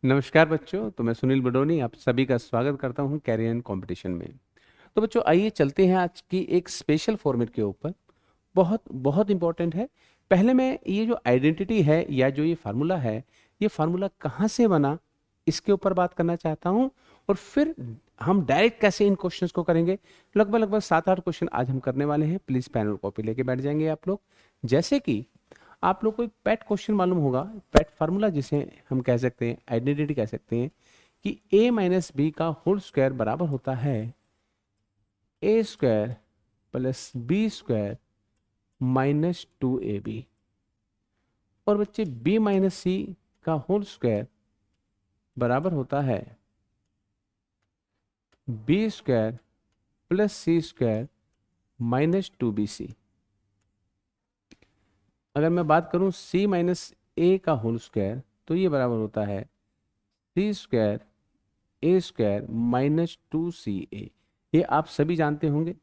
नमस्कार बच्चों, तो मैं सुनील बडोनी आप सभी का स्वागत करता हूं कैरियर कंपटीशन में। तो बच्चों आइए चलते हैं आज की एक स्पेशल फॉर्मेट के ऊपर। बहुत बहुत इंपॉर्टेंट है। पहले मैं ये जो आइडेंटिटी है या जो ये फार्मूला है, ये फार्मूला कहाँ से बना, इसके ऊपर बात करना चाहता हूं। और फिर हम डायरेक्ट कैसे इन क्वेश्चंस को करेंगे। लगभग लगभग 7-8 क्वेश्चन आज हम करने वाले हैं। प्लीज पेन और कॉपी लेके बैठ जाएंगे आप लोग। जैसे कि आप लोग को एक पेट क्वेश्चन मालूम होगा, पेट फार्मूला जिसे हम कह सकते हैं, आइडेंटिटी कह सकते हैं कि a माइनस बी का होल स्क्वायर बराबर होता है A square plus B square minus 2ab। और बच्चे b माइनस सी का होल स्क्वायर बराबर होता है B square plus C square minus 2bc। अगर मैं बात करूं c माइनस ए का होल स्क्वायर, तो ये बराबर होता है सी स्क्वायर ए स्क्वायर माइनस 2ca। ये आप सभी जानते होंगे।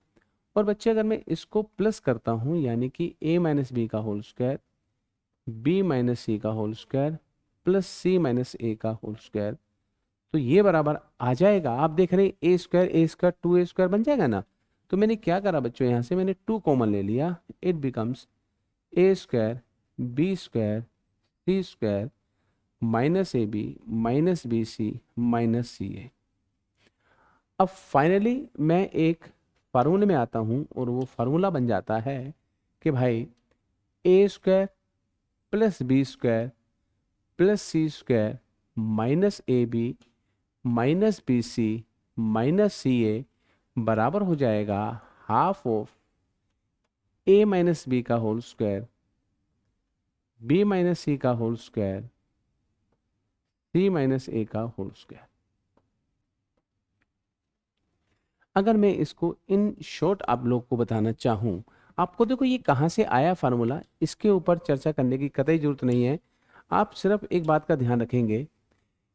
और बच्चे अगर मैं इसको प्लस करता हूं, यानी कि a माइनस बी का होल स्क्वायर बी माइनस सी का whole square plus C minus A का होल स्क्वायर, तो ये बराबर आ जाएगा। आप देख रहे हैं ए स्क्वायर 2a स्क्वायर बन जाएगा ना। तो मैंने क्या करा बच्चों, यहाँ से मैंने 2 कॉमन ले लिया। It becomes A square B square C square minus A B minus B C minus C A. अब फाइनली मैं एक फार्मूले में आता हूं और वो फार्मूला बन जाता है कि भाई A square plus B square plus C square minus A B minus B C minus C A बराबर हो जाएगा half of A minus B का होल स्क्वायर बी माइनस सी का whole square C minus A का whole square. अगर मैं इसको in short आप लोग को बताना चाहूं, आपको देखो ये कहाँ से आया फार्मूला, इसके ऊपर चर्चा करने की कतई जरूरत नहीं है। आप सिर्फ एक बात का ध्यान रखेंगे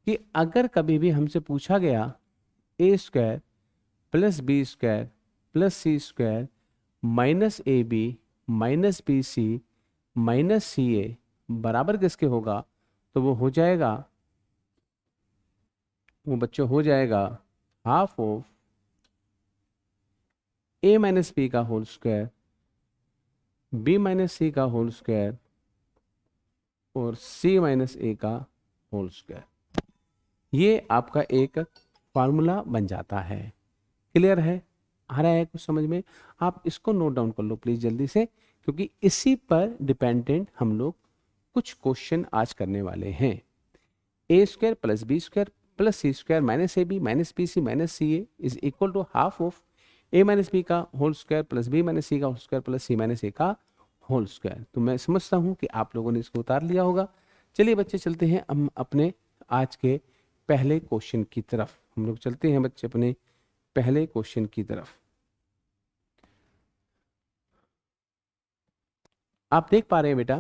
कि अगर कभी भी हमसे पूछा गया A square plus B square plus C square minus A B minus B C minus C A बराबर किसके होगा, तो वो हो जाएगा, वो बच्चों हो जाएगा half of A minus B का होल स्क्वायर बी माइनस सी का होल स्क्वायर और सी माइनस ए का होल स्क्वायर। ये आपका एक फार्मूला बन जाता है। क्लियर है? आ रहा है कुछ समझ में? आप इसको नोट डाउन कर लो प्लीज जल्दी से, क्योंकि इसी पर डिपेंडेंट हम लोग कुछ क्वेश्चन आज करने वाले हैं। A square plus B square plus C square minus A B minus B C minus C A is equal to half of A minus B का whole square plus B minus सी का whole square plus C minus A का whole square. तो मैं समझता हूं कि आप लोगों ने इसको उतार लिया होगा। चलिए बच्चे चलते हैं हम अपने आज के पहले क्वेश्चन की तरफ। हम लोग चलते हैं बच्चे अपने पहले क्वेश्चन की तरफ। आप देख पा रहे हैं बेटा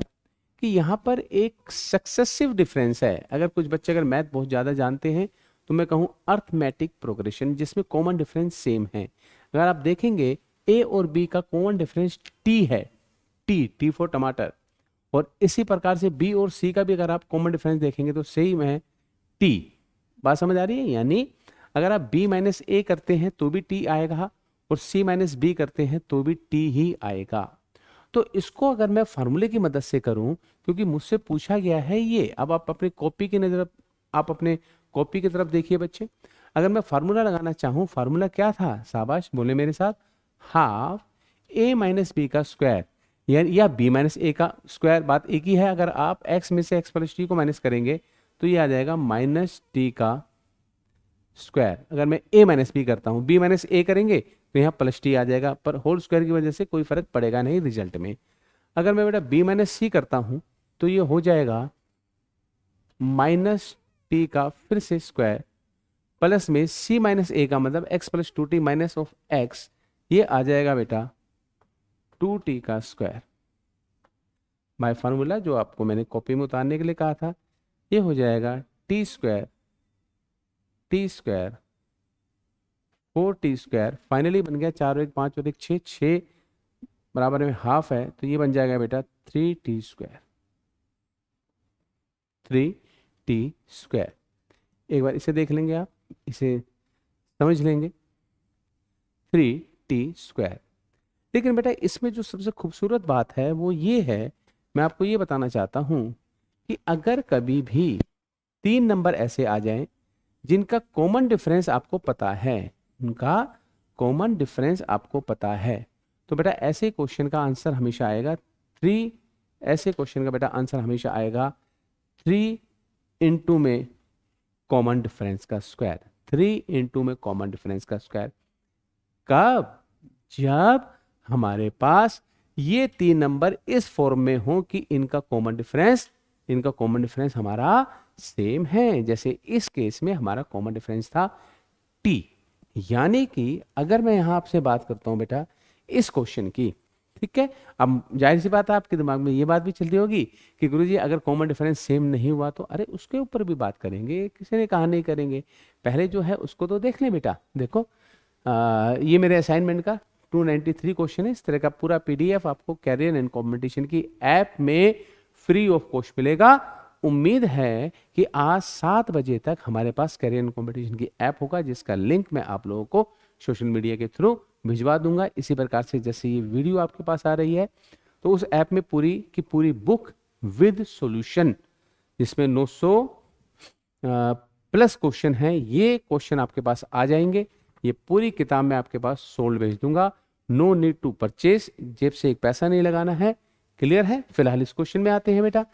कि यहाँ पर एक सक्सेसिव डिफरेंस है। अगर कुछ बच्चे अगर मैथ बहुत ज़्यादा जानते हैं तो मैं कहूँ अर्थमेटिक प्रोग्रेशन, जिसमें कॉमन डिफरेंस सेम है। अगर आप देखेंगे ए और बी का कॉमन डिफरेंस टी है, टी फॉर टमाटर। और इसी प्रकार से बी और सी का भी अगर आप कॉमन डिफरेंस देखेंगे तो सेम है, टी। बात समझ आ रही है? यानी अगर आप बी माइनस ए करते हैं तो भी टी आएगा और सी माइनस बी करते हैं तो भी टी ही आएगा। तो इसको अगर मैं फार्मूले की मदद से करूं, क्योंकि मुझसे पूछा गया है ये, अब आप अपने कॉपी की नजर, आप अपने कॉपी की तरफ देखिए बच्चे। अगर मैं फार्मूला लगाना चाहूं, फार्मूला क्या था? शाबाश, बोले मेरे साथ, हाफ ए माइनस बी का स्क्वायर या बी माइनस ए का स्क्वायर। बात एक ही है। अगर आप एक्स में से एक्स प्लस टी को माइनस करेंगे तो ये आ जाएगा माइनस टी का स्क्वायर। अगर मैं a माइनस बी करता हूं, b माइनस ए करेंगे तो यहाँ प्लस टी आ जाएगा, पर होल स्क्वायर की वजह से कोई फर्क पड़ेगा नहीं रिजल्ट में। अगर मैं बेटा b माइनस सी करता हूं तो ये हो जाएगा माइनस टी का फिर से स्क्वायर प्लस में c माइनस ए का मतलब x plus 2t minus of x, ये आ जाएगा बेटा 2t का स्क्वायर। बाय फार्मूला जो आपको मैंने कॉपी में उतारने के लिए कहा था, ये हो जाएगा T square 4t square finally बन गया 4 और 1 5 और 1 6, 6 बराबर में हाफ है, तो ये बन जाएगा बेटा 3t स्क्वायर। एक बार इसे देख लेंगे, आप इसे समझ लेंगे, 3t²। लेकिन बेटा इसमें जो सबसे खूबसूरत बात है वो ये है, मैं आपको ये बताना चाहता हूं कि अगर कभी भी 3 नंबर ऐसे आ जाएं जिनका कॉमन डिफरेंस आपको पता है, उनका कॉमन डिफरेंस आपको पता है, तो बेटा ऐसे क्वेश्चन का आंसर हमेशा आएगा 3। ऐसे क्वेश्चन का बेटा आंसर हमेशा आएगा 3 इंटू में कॉमन डिफरेंस का स्क्वायर, 3 इंटू में कॉमन डिफरेंस का स्क्वायर। कब? जब हमारे पास ये 3 नंबर इस फॉर्म में हो कि इनका कॉमन डिफरेंस हमारा सेम है। जैसे इस केस में हमारा कॉमन डिफरेंस था टी, यानी कि अगर मैं यहां आपसे बात करता हूं बेटा इस क्वेश्चन की, ठीक है, अब जाहिर सी बात है आपके दिमाग में ये बात भी चलती होगी कि गुरुजी अगर कॉमन डिफरेंस सेम नहीं हुआ तो अरे उसके ऊपर भी बात करेंगे, किसी ने कहा नहीं करेंगे, पहले जो है उसको तो देख लें बेटा। देखो ये मेरे असाइनमेंट का 293 क्वेश्चन है। इस तरह का पूरा पीडीएफ आपको कैरियर एंड कॉम्पिटिशन की ऐप में फ्री ऑफ कॉस्ट मिलेगा। उम्मीद है कि आज 7 बजे तक हमारे पास कैरियर एंड कॉम्पिटिशन की ऐप होगा, जिसका लिंक मैं आप लोगों को सोशल मीडिया के थ्रू भिजवा दूंगा। इसी प्रकार से जैसे ये वीडियो आपके पास आ रही है, तो उस ऐप में पूरी की पूरी बुक विद सॉल्यूशन, जिसमें 900 प्लस क्वेश्चन है, ये क्वेश्चन आपके पास आ जाएंगे। ये पूरी किताब में आपके पास सोल्ड भेज दूंगा। नो नीड टू परचेस, जेब से एक पैसा नहीं लगाना है। क्लियर है? फिलहाल इस क्वेश्चन में आते हैं बेटा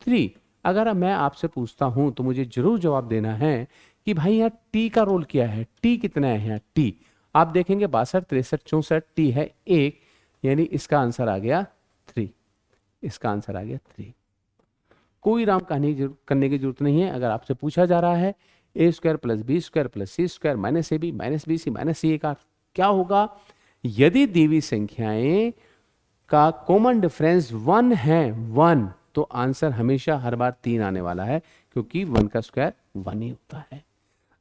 3। अगर मैं आपसे पूछता हूं तो मुझे जरूर जवाब देना है कि भाई यहाँ टी का रोल क्या है, टी कितना है यहाँ टी। आप देखेंगे 62, 63, 64, टी है 1, यानी इसका आंसर आ गया 3। इसका आंसर आ गया 3। कोई राम करने की जरूरत नहीं है। अगर आपसे पूछा जा रहा है a² + b² + c² - ab - bc - ca का क्या होगा, यदि दी हुई संख्याएं का कॉमन डिफरेंस 1 है, 1, तो आंसर हमेशा हर बार 3 आने वाला है, क्योंकि 1 का स्क्वायर 1 ही होता है।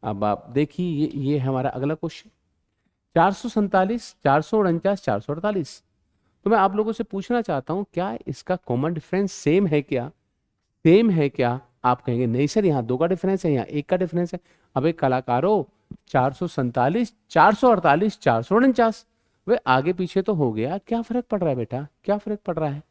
अब आप देखिए ये हमारा अगला क्वेश्चन 447, 449, 448। तो मैं आप लोगों से पूछना चाहता हूं क्या इसका कॉमन डिफरेंस सेम है क्या? सेम है क्या? आप कहेंगे नहीं सर, यहाँ 2 का डिफरेंस है, यहाँ 1 का डिफरेंस है। अब एक कलाकारों 447, 448, 449, वे आगे पीछे तो हो गया, क्या फर्क पड़ रहा है बेटा? क्या फर्क पड़ रहा है?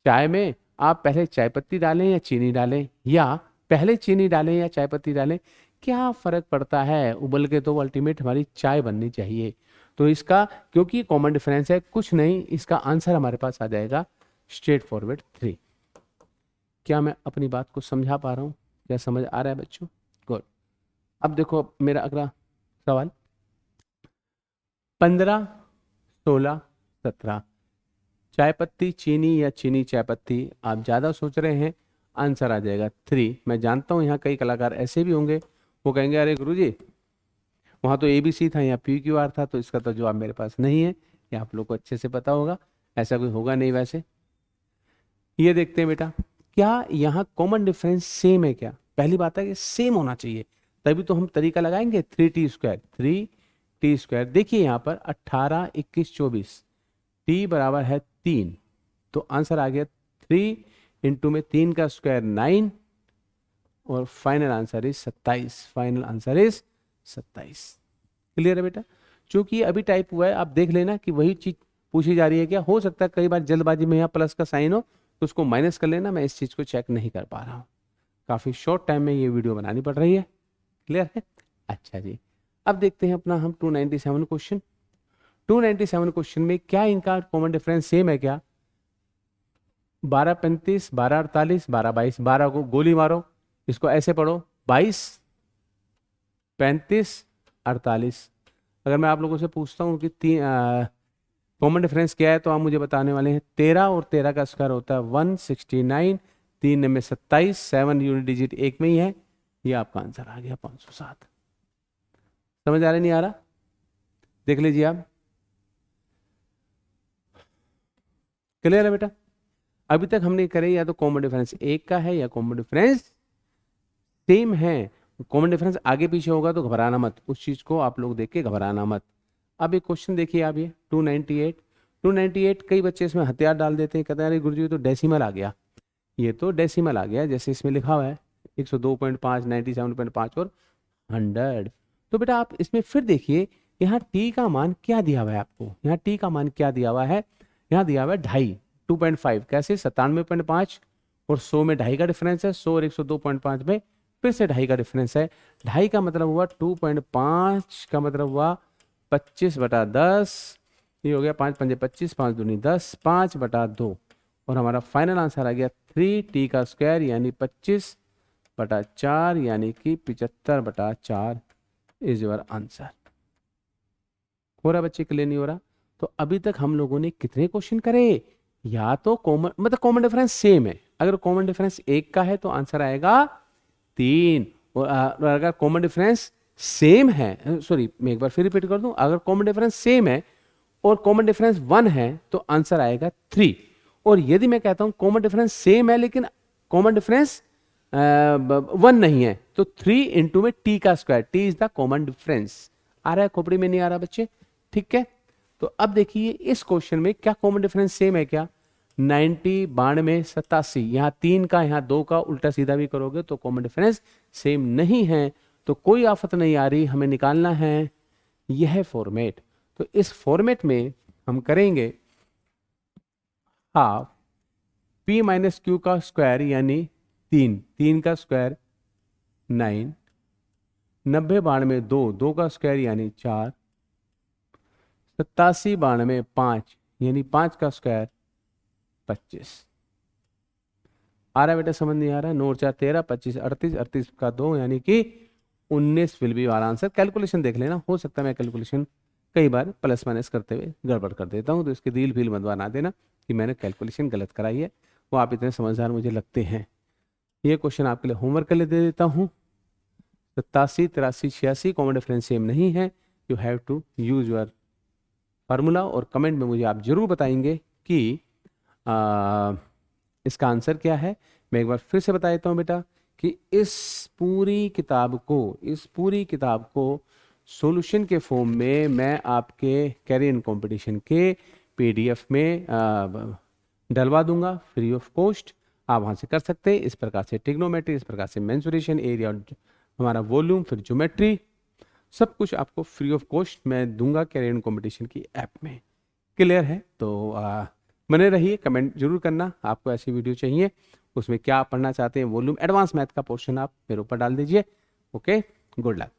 चाय में आप पहले चाय पत्ती डालें या चीनी डालें, या पहले चीनी डालें या चाय पत्ती डालें, क्या फर्क पड़ता है? उबल के तो अल्टीमेट हमारी चाय बननी चाहिए। तो इसका क्योंकि कॉमन डिफरेंस है कुछ नहीं, इसका आंसर हमारे पास आ जाएगा स्ट्रेट फॉरवर्ड 3। क्या मैं अपनी बात को समझा पा रहा हूँ? क्या समझ आ रहा है बच्चों? गुड। अब देखो मेरा अगला सवाल 15, 16, 17, चाय पत्ती चीनी या चीनी चाय पत्ती, आप ज़्यादा सोच रहे हैं, आंसर आ जाएगा 3। मैं जानता हूँ यहाँ कई कलाकार ऐसे भी होंगे, वो कहेंगे अरे गुरुजी वहाँ तो ABC था, यहाँ PQR था, तो इसका तो जवाब मेरे पास नहीं है। ये आप लोग को अच्छे से पता होगा, ऐसा कोई होगा नहीं। वैसे ये देखते हैं बेटा, क्या यहाँ कॉमन डिफरेंस सेम है क्या? पहली बात है कि सेम होना चाहिए, तभी तो हम तरीका लगाएंगे 3t²। 3t², देखिए यहाँ पर 18, 21, 24, t बराबर है 3, तो आंसर आ गया 3 इंटू में 3 का स्क्वायर 9, और final answer is 27। Final answer is 27। Clear है बेटा? चूंकि अभी टाइप हुआ है, आप देख लेना कि वही चीज पूछी जा रही है क्या। हो सकता है कई बार जल्दबाजी में यहाँ प्लस का साइन हो, तो उसको माइनस कर लेना। मैं इस चीज को चेक नहीं कर पा रहा हूँ, काफी शॉर्ट टाइम में ये वीडियो बनानी पड़ रही है। क्लियर है? अच्छा जी, अब देखते हैं अपना हम 297 क्वेश्चन। 297 क्वेश्चन में क्या इनका कॉमन डिफरेंस सेम है क्या? 12, 35, 12, 48, 12, 22। 12 को गोली मारो, इसको ऐसे पढ़ो 22, 35, 48। अगर मैं आप लोगों से पूछता हूँ कि कॉमन डिफरेंस क्या है, तो आप मुझे बताने वाले हैं 13, और 13 का स्क्वायर होता है 169, 3 में 27, 7 यूनिट डिजिट एक में ही है। ये आपका आंसर आ गया 507। समझ आ रहा नहीं आ रहा? देख लीजिए आप। क्लियर है बेटा? अभी तक हमने करे या तो कॉमन डिफरेंस 1 का है या कॉमन डिफरेंस सेम है। कॉमन डिफरेंस आगे पीछे होगा तो घबराना मत, उस चीज को आप लोग देख के घबराना मत। अब एक क्वेश्चन देखिए आप, ये 298। कई बच्चे इसमें हथियार डाल देते हैं, कहते हैं अरे गुरुजी तो डेसिमल आ गया। ये तो डेसिमल आ गया, जैसे इसमें लिखा हुआ है 102.5, 97.5 और 100। तो बेटा आप इसमें फिर देखिए, यहाँ t का मान क्या दिया हुआ है आपको, यहाँ t का मान क्या दिया हुआ है, यहाँ दिया हुआ है 2.5, 2.5 कैसे 97.5, और 100 में 2.5 का डिफरेंस है, 100 और 102.5 में फिर से 2.5 का डिफरेंस है। 2.5 का मतलब हुआ 2.5 का मतलब हुआ 25/10, ये हो गया 5 पंजे 25, 5 दूनी 10, 5/2, और हमारा फाइनल आंसर आ गया 3t का स्क्वायर यानी 25/4 यानी कि 75/4 इज योर आंसर। हो रहा बच्चे, क्लियर नहीं हो रहा? तो अभी तक हम लोगों ने कितने क्वेश्चन करे, या तो कॉमन मतलब कॉमन डिफरेंस सेम है, अगर कॉमन डिफरेंस 1 का है तो आंसर आएगा 3, और अगर कॉमन डिफरेंस सेम है, सॉरी मैं एक बार फिर रिपीट कर दूं, अगर कॉमन डिफरेंस सेम है और कॉमन डिफरेंस 1 है तो आंसर आएगा 3, और यदि मैं कहता हूं कॉमन डिफरेंस सेम है लेकिन कॉमन डिफरेंस 1 नहीं है तो 3 इंटू में t का square, t is the common difference. आ रहा है खोपड़ी में, नहीं आ रहा बच्चे? ठीक है, तो अब देखिए इस क्वेश्चन में क्या कॉमन डिफरेंस सेम है क्या, 90 92 87, यहाँ 3 का यहाँ 2 का उल्टा सीधा भी करोगे तो कॉमन डिफरेंस सेम नहीं है, तो कोई आफत नहीं आ रही, हमें निकालना है यह फॉर्मेट। तो इस फॉर्मेट में हम करेंगे हाफ p माइनस क्यू का स्क्वायर यानी 3, 3 का स्क्वायर 9, 90 92 2, 2 का स्क्वायर यानी 4, 87 92 5 यानी 5 का स्क्वायर 25। आ रहा है बेटा, समझ नहीं आ रहा है? 9 4 13, 25 38, 38 का 2 यानी कि 19 will be our answer. Calculation देख लेना, हो सकता है मैं कैलकुलेशन कई बार प्लस माइनस करते हुए गड़बड़ कर देता हूँ, तो इसके दिल फील मत बना देना कि मैंने कैलकुलेशन गलत कराई है, वो आप इतने समझदार मुझे लगते हैं। ये क्वेश्चन आपके लिए होमवर्क के लिए दे देता हूँ। 87 83 86 कॉमन डिफरेंस सेम नहीं है, you have to use your formula, और कमेंट में मुझे आप जरूर बताएंगे कि इसका आंसर क्या है। मैं एक बार फिर से बता देता हूँ बेटा कि इस पूरी किताब को सॉल्यूशन के फॉर्म में मैं आपके कैरियर कंपटीशन के पीडीएफ में डलवा दूंगा फ्री ऑफ कॉस्ट, आप वहाँ से कर सकते हैं। इस प्रकार से ट्रिग्नोमेट्री, इस प्रकार से मेंसुरेशन, एरिया, हमारा वॉल्यूम, फिर ज्योमेट्री, सब कुछ आपको फ्री ऑफ कॉस्ट मैं दूंगा कैरियर कंपटीशन की ऐप में। क्लियर है? तो बने रहिए, कमेंट जरूर करना आपको ऐसी वीडियो चाहिए, उसमें क्या आप पढ़ना चाहते हैं, वॉल्यूम एडवांस मैथ का पोर्शन आप मेरे ऊपर डाल दीजिए। Okay, good luck.